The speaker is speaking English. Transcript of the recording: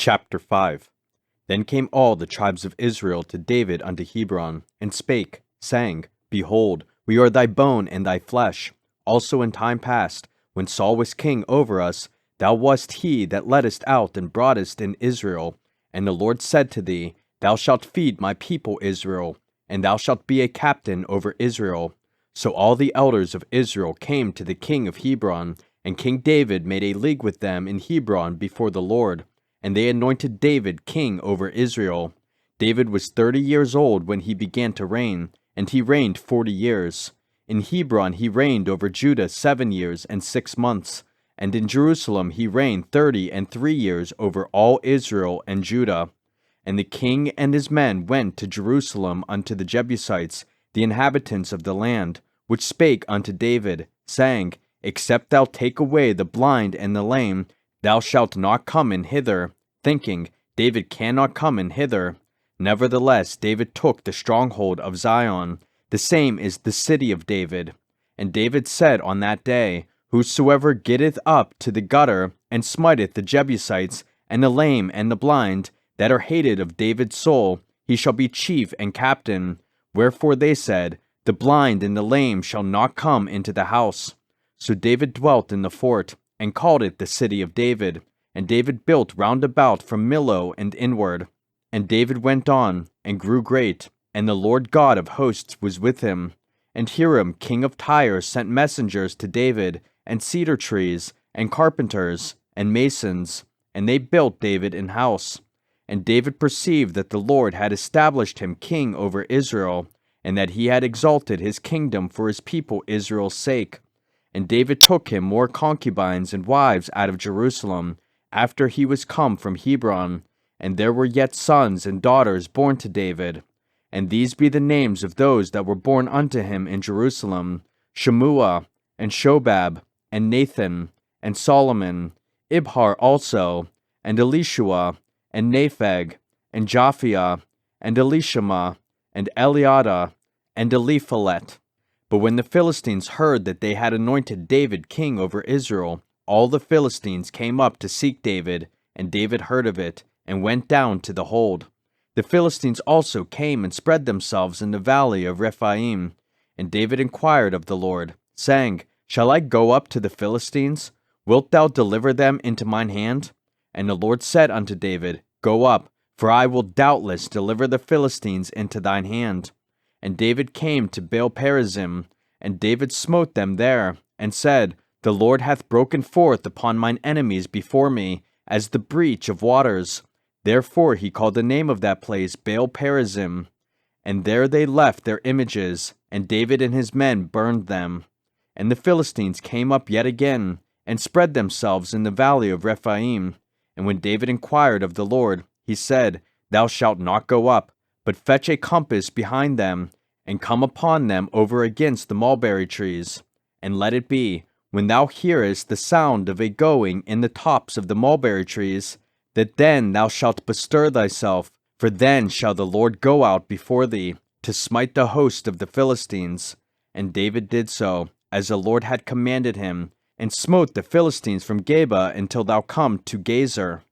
Chapter 5. Then came all the tribes of Israel to David unto Hebron, and spake, saying, Behold, we are thy bone and thy flesh. Also in time past, when Saul was king over us, thou wast he that leddest out and broughtest in Israel. And the Lord said to thee, Thou shalt feed my people Israel, and thou shalt be a captain over Israel. So all the elders of Israel came to the king of Hebron, and King David made a league with them in Hebron before the Lord. And they anointed David king over Israel. David was 30 years old when he began to reign, and he reigned 40 years. In Hebron he reigned over Judah 7 years and 6 months, and in Jerusalem he reigned 33 years over all Israel and Judah. And the king and his men went to Jerusalem unto the Jebusites, the inhabitants of the land, which spake unto David, saying, Except thou take away the blind and the lame, thou shalt not come in hither, thinking, David cannot come in hither. Nevertheless David took the stronghold of Zion, the same is the city of David. And David said on that day, Whosoever getteth up to the gutter, and smiteth the Jebusites, and the lame and the blind, that are hated of David's soul, he shall be chief and captain. Wherefore they said, The blind and the lame shall not come into the house. So David dwelt in the fort, and called it the city of David. And David built round about from Millo and inward. And David went on, and grew great, and the Lord God of hosts was with him. And Hiram king of Tyre sent messengers to David, and cedar trees, and carpenters, and masons, and they built David an house. And David perceived that the Lord had established him king over Israel, and that he had exalted his kingdom for his people Israel's sake. And David took him more concubines and wives out of Jerusalem, after he was come from Hebron. And there were yet sons and daughters born to David. And these be the names of those that were born unto him in Jerusalem, Shemua, and Shobab, and Nathan, and Solomon, Ibhar also, and Elishua, and Nepheg, and Japhia, and Elishama, and Eliada, and Eliphalet. But when the Philistines heard that they had anointed David king over Israel, all the Philistines came up to seek David, and David heard of it, and went down to the hold. The Philistines also came and spread themselves in the valley of Rephaim. And David inquired of the Lord, saying, Shall I go up to the Philistines? Wilt thou deliver them into mine hand? And the Lord said unto David, Go up, for I will doubtless deliver the Philistines into thine hand. And David came to Baal-perazim, and David smote them there, and said, The Lord hath broken forth upon mine enemies before me, as the breach of waters. Therefore he called the name of that place Baal-perazim. And there they left their images, and David and his men burned them. And the Philistines came up yet again, and spread themselves in the valley of Rephaim. And when David inquired of the Lord, he said, Thou shalt not go up, but fetch a compass behind them, and come upon them over against the mulberry trees. And let it be, when thou hearest the sound of a going in the tops of the mulberry trees, that then thou shalt bestir thyself, for then shall the Lord go out before thee, to smite the host of the Philistines. And David did so, as the Lord had commanded him, and smote the Philistines from Geba until thou come to Gezer.